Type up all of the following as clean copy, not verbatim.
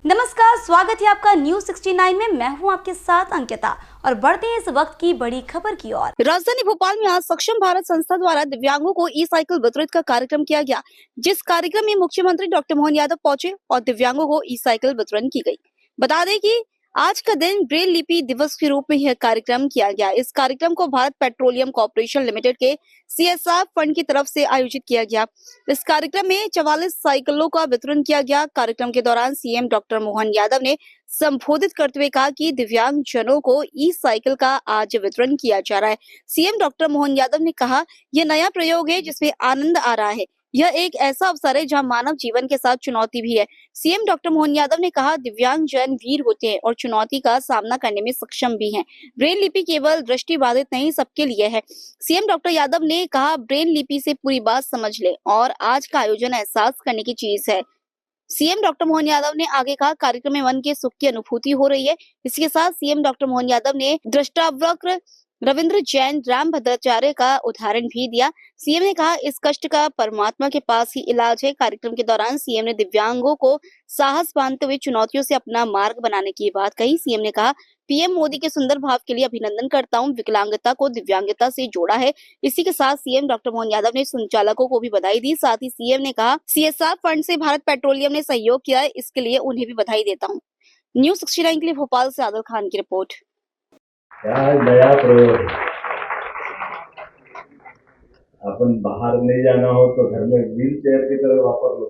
नमस्कार, स्वागत है आपका न्यूज 69 में। मैं हूं आपके साथ अंकिता और बढ़ते हैं इस वक्त की बड़ी खबर की ओर। राजधानी भोपाल में आज सक्षम भारत संस्था द्वारा दिव्यांगों को ई साइकिल वितरित का कार्यक्रम किया गया, जिस कार्यक्रम में मुख्यमंत्री डॉक्टर मोहन यादव पहुंचे और दिव्यांगों को ई साइकिल वितरण की गई। बता दें कि आज का दिन ब्रेल लिपि दिवस के रूप में यह कार्यक्रम किया गया। इस कार्यक्रम को भारत पेट्रोलियम कॉर्पोरेशन लिमिटेड के CSR फंड की तरफ से आयोजित किया गया। इस कार्यक्रम में 44 साइकिलों का वितरण किया गया। कार्यक्रम के दौरान सीएम डॉक्टर मोहन यादव ने संबोधित करते हुए कहा कि दिव्यांग जनों को ई साइकिल का आज वितरण किया जा रहा है। सीएम डॉक्टर मोहन यादव ने कहा, यह नया प्रयोग है जिसमें आनंद आ रहा है। यह एक ऐसा अवसर है जहां मानव जीवन के साथ चुनौती भी है। सीएम डॉक्टर मोहन यादव ने कहा, दिव्यांग जन वीर होते हैं और चुनौती का सामना करने में सक्षम भी हैं। ब्रेल लिपि केवल दृष्टिबाधित नहीं, सबके लिए है। सीएम डॉक्टर यादव ने कहा, ब्रेल लिपि से पूरी बात समझ ले और आज का आयोजन एहसास करने की चीज है। सीएम डॉक्टर मोहन यादव ने आगे कहा, कार्यक्रम में मन के सुख की अनुभूति हो रही है। इसके साथ सीएम डॉक्टर मोहन यादव ने दृष्टावक्र रविंद्र जैन राम भद्राचार्य का उदाहरण भी दिया। सीएम ने कहा, इस कष्ट का परमात्मा के पास ही इलाज है। कार्यक्रम के दौरान सीएम ने दिव्यांगों को साहस बांधते हुए चुनौतियों से अपना मार्ग बनाने की बात कही। सीएम ने कहा, पीएम मोदी के सुंदर भाव के लिए अभिनंदन करता हूं। विकलांगता को दिव्यांगता से जोड़ा है। इसी के साथ सीएम डॉक्टर मोहन यादव ने संचालकों को भी बधाई दी। साथ ही सीएम ने कहा, CSR फंड से भारत पेट्रोलियम ने सहयोग किया है, इसके लिए उन्हें भी बधाई देता हूँ। न्यूज 69 के लिए भोपाल से आदिल खान की रिपोर्ट। नया प्रयोग अपन बाहर नहीं जाना हो तो घर में व्हील चेयर की तरह वापर लो,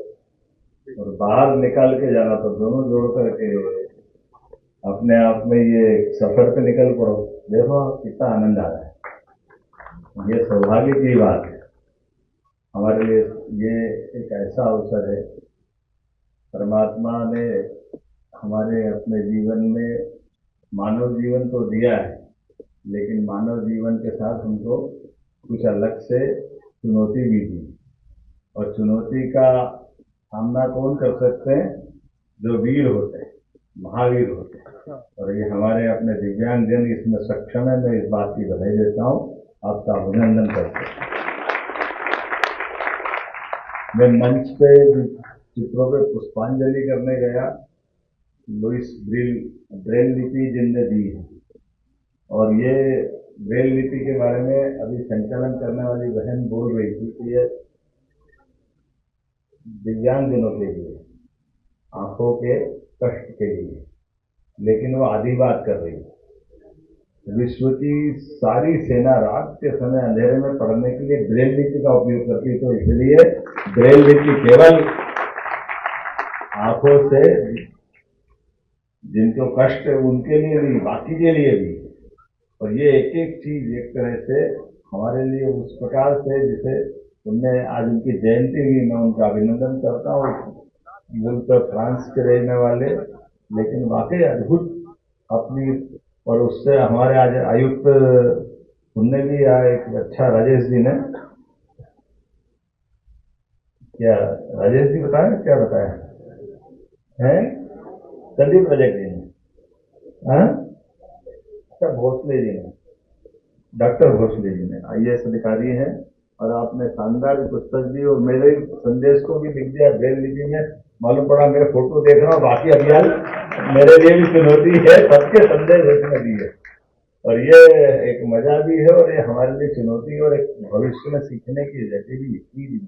और बाहर निकाल के जाना तो दोनों जोड़ करके अपने आप में ये सफर पे निकल पड़ो। देखो कितना आनंद आ रहा है। ये सौभाग्य की बात है हमारे लिए। ये एक ऐसा अवसर है, परमात्मा ने हमारे अपने जीवन में मानव जीवन तो दिया है, लेकिन मानव जीवन के साथ हमको कुछ अलग से चुनौती भी दी। और चुनौती का सामना कौन कर सकते हैं? जो वीर होते हैं, महावीर होते हैं। और ये हमारे अपने दिव्यांग जन इसमें सक्षम है। मैं इस बात की बधाई देता हूँ, आपका अभिनंदन करता हूँ। मैं मंच पे चित्रों पे पुष्पांजलि करने गया। लुइस ब्रेल लिपि जिनने दी है, और ये ब्रेल लिपि के बारे में अभी संचालन करने वाली बहन बोल रही थी कि ये दिव्यांगजनों के लिए, आंखों के कष्ट के लिए, लेकिन वो आधी बात कर रही है। विश्व की सारी सेना रात के समय अंधेरे में पढ़ने के लिए ब्रेल लिपि का उपयोग करती, तो इसलिए ब्रेल लिपि केवल आंखों से जिनको कष्ट है उनके लिए नहीं, बाकी के लिए भी। और ये एक एक चीज एक तरह से हमारे लिए उस प्रकार से जिसे उनने आज उनकी जयंती हुई, मैं उनका अभिनंदन करता हूँ। मुल्क फ्रांस के रहने वाले, लेकिन वाकई अद्भुत अपनी। और उससे हमारे आज आयुक्त उनने भी एक अच्छा, राजेश जी ने क्या, राजेश जी बताया क्या बताया है? संदीप रजक जी ने, अच्छा भोसले जी ने, डॉक्टर भोसले जी ने IAS अधिकारी हैं, और आपने शानदार पुस्तक दी और मेरे संदेश को भी लिख दिया ब्रेल लिपि में। मालूम पड़ा मेरे फोटो देख रहा हूँ, बाकी अभियान मेरे लिए भी चुनौती है, सबके संदेश इसमें दिए। और ये एक मजा भी है और ये हमारे लिए चुनौती और एक भविष्य में सीखने की जगह भी।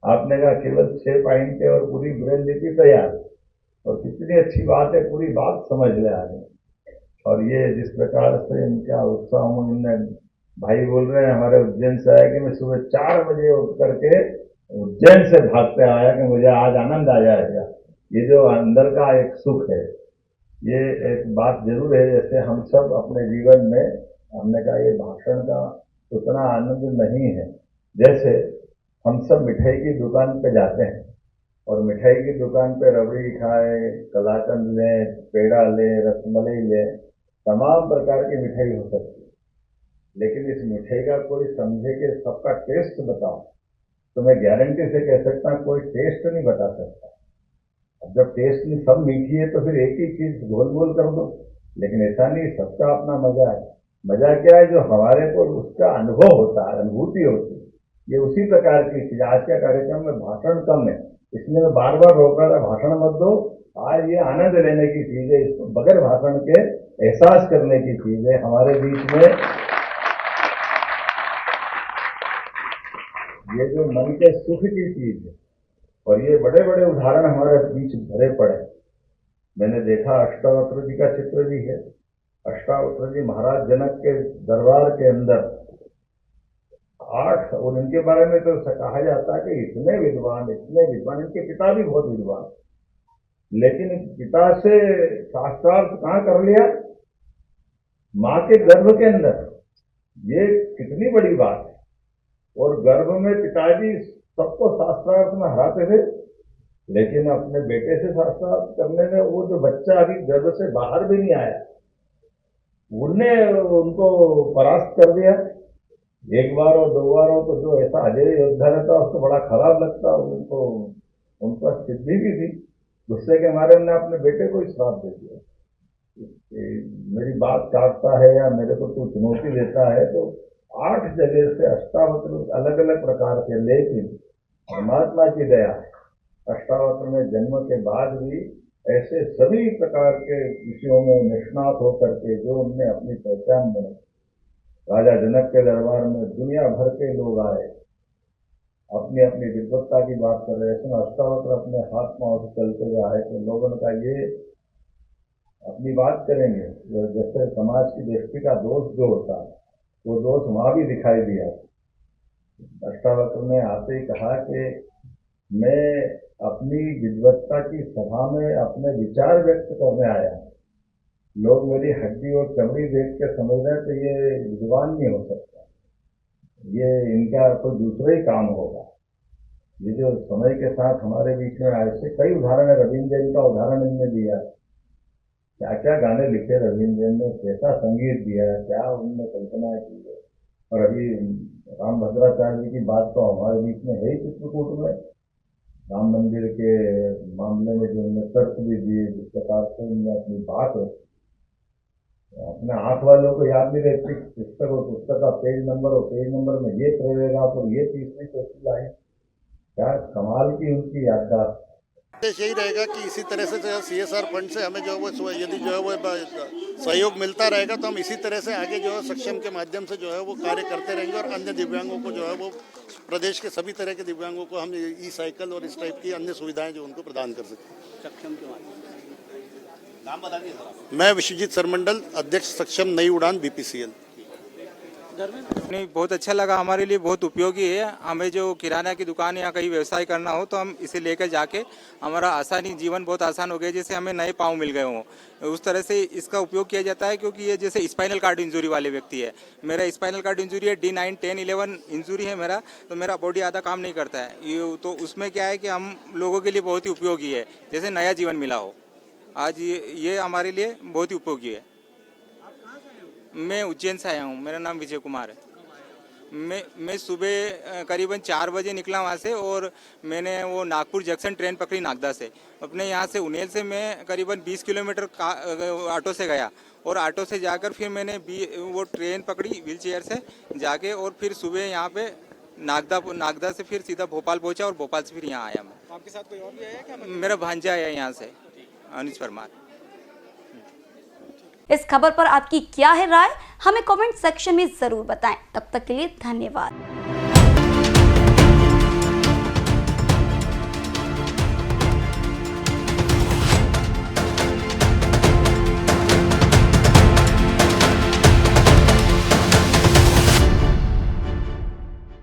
आपने कहा केवल 6 पॉइंट है और पूरी ब्रेल लिपि तैयार, और कितनी अच्छी बात है, पूरी बात समझ ले आगे। और ये जिस प्रकार से इनका उत्साह, इनने भाई बोल रहे हैं हमारे उज्जैन से आया कि मैं सुबह 4 बजे उठ करके उज्जैन से भागते आया कि मुझे आज आनंद आ जाएगा। ये जो अंदर का एक सुख है, ये एक बात जरूर है। जैसे हम सब अपने जीवन में, हमने कहा ये भाषण का उतना आनंद नहीं है। जैसे हम सब मिठाई की दुकान पे जाते हैं और मिठाई की दुकान पे रबड़ी खाए, कलाकंद लें, पेड़ा लें, रसमलाई लें, तमाम प्रकार की मिठाई हो सकती है। लेकिन इस मिठाई का कोई समझे कि सबका टेस्ट बताओ, तो मैं गारंटी से कह सकता हूँ कोई टेस्ट नहीं बता सकता। अब जब टेस्ट में सब मीठी है तो फिर एक ही चीज घोल घोल कर दो, लेकिन ऐसा नहीं, सबका अपना मजा है। मजा क्या है? जो हमारे को उसका अनुभव होता है, अनुभूति होती है। ये उसी प्रकार की चीज। आज के कार्यक्रम में भाषण कम है, इसलिए मैं बार बार रोक रहा था, भाषण मत दो, आज ये आनंद लेने की चीज है, इसको बगैर भाषण के एहसास करने की चीज है। हमारे बीच में ये जो मन के सुख की चीज है, और ये बड़े बड़े उदाहरण हमारे बीच भरे पड़े। मैंने देखा अष्टावक्र जी का चित्र भी है। अष्टावक्र जी महाराज जनक के दरबार के अंदर 8, और इनके बारे में तो कहा जाता है कि इतने विद्वान, इनके पिता भी बहुत विद्वान, लेकिन पिता से शास्त्रार्थ कहाँ कर लिया? माँ के गर्भ के अंदर। ये कितनी बड़ी बात है। और गर्भ में पिताजी सबको शास्त्रार्थ में हराते थे, लेकिन अपने बेटे से शास्त्रार्थ करने में वो जो बच्चा अभी गर्भ से बाहर भी नहीं आया, उनने उनको परास्त कर दिया। एक बार और 2 बार हो तो जो ऐसा अजय योद्धा रहता उसको बड़ा खराब लगता, उनका सिद्धि भी थी। गुस्से के मारे उन्होंने अपने बेटे को ही श्राप दे दिया, मेरी बात काटता है या मेरे को तू चुनौती देता है। तो 8 जगह से अष्टावक्र अलग अलग प्रकार के, लेकिन परमात्मा की दया अष्टावक्र में जन्म के बाद भी ऐसे सभी प्रकार के विषयों में निष्णात होकर के जो उनने अपनी पहचान बनाई। राजा जनक के दरबार में दुनिया भर के लोग आए, अपनी अपनी विद्वत्ता की बात कर रहे थे। अष्टावक्र अपने हाथ पांव से चलते हुए आए तो लोगों ने कहा ये अपनी बात करेंगे। जैसे समाज की दृष्टि का दोष जो होता है वो दोष वहां भी दिखाई दिया। अष्टावक्र ने आते ही कहा कि मैं अपनी विद्वत्ता की सभा में अपने विचार व्यक्त करने आया हूँ। लोग मेरी हड्डी और चमड़ी देख के समझ रहे तो ये विद्वान नहीं हो सकता, ये इनका कोई दूसरा ही काम होगा। ये जो समय के साथ हमारे बीच में ऐसे कई उदाहरण है। रविंद्र जैन का उदाहरण इनने दिया, क्या क्या गाने लिखे रविंद्र जैन ने, कैसा संगीत दिया है, क्या उन्होंने कल्पना की है। और अभी रामभद्राचार्य जी की बात तो हमारे बीच में है ही चित्रकूट में। राम मंदिर के मामले में जो उन्होंने तर्क भी दिए, जिस प्रकार से उन्होंने अपनी बात रखी, अपने आंख वालों को याद नहीं रहती पुस्तक और पुस्तक का पेज नंबर, और पेज नंबर में ये पैराग्राफ और ये तीसरी चौथी लाइन, क्या कमाल की उनकी याददाश्त। उद्देश्य यही रहेगा कि इसी तरह से CSR फंड से हमें जो है वो यदि जो है वो सहयोग मिलता रहेगा तो हम इसी तरह से आगे जो है सक्षम के माध्यम से जो है वो कार्य करते रहेंगे और अन्य दिव्यांगों को जो है वो प्रदेश के सभी तरह के दिव्यांगों को हम ई-साइकिल और इस टाइप की अन्य सुविधाएं जो उनको प्रदान कर सकते हैं। सक्षम के माध्यम नाम बता दीजिए। मैं विश्वजीत सरमंडल, अध्यक्ष सक्षम नई उड़ान BPCL। नहीं, बहुत अच्छा लगा, हमारे लिए बहुत उपयोगी है। हमें जो किराना की दुकान या कहीं व्यवसाय करना हो तो हम इसे लेकर जाके हमारा आसानी जीवन बहुत आसान हो गया, जैसे हमें नए पाँव मिल गए हों उस तरह से इसका उपयोग किया जाता है। क्योंकि ये जैसे स्पाइनल कार्ड इंजरी वाले व्यक्ति है, मेरा स्पाइनल कार्ड इंजरी है, D9, 10, 11 इंजरी है मेरा, तो मेरा बॉडी आधा काम नहीं करता है। ये तो उसमें क्या है कि हम लोगों के लिए बहुत ही उपयोगी है, जैसे नया जीवन मिला हो। आज ये हमारे लिए बहुत ही उपयोगी है। मैं उज्जैन से आया हूँ, मेरा नाम विजय कुमार है। मैं सुबह करीबन 4 बजे निकला वहाँ से और मैंने वो नागपुर जंक्शन ट्रेन पकड़ी नागदा से। अपने यहाँ से उनेल से मैं करीबन 20 किलोमीटर ऑटो से गया और ऑटो से जाकर फिर मैंने वो ट्रेन पकड़ी व्हील चेयर से जाके, और फिर सुबह यहाँ पे नागदा से फिर सीधा भोपाल पहुँचा और भोपाल से फिर यहाँ आया मैं। आपके साथ कोई और भी आया क्या? मेरा भांजा आया यहाँ से, अनिश परमार। इस खबर पर आपकी क्या है राय, हमें कमेंट सेक्शन में जरूर बताएं। तब तक के लिए धन्यवाद।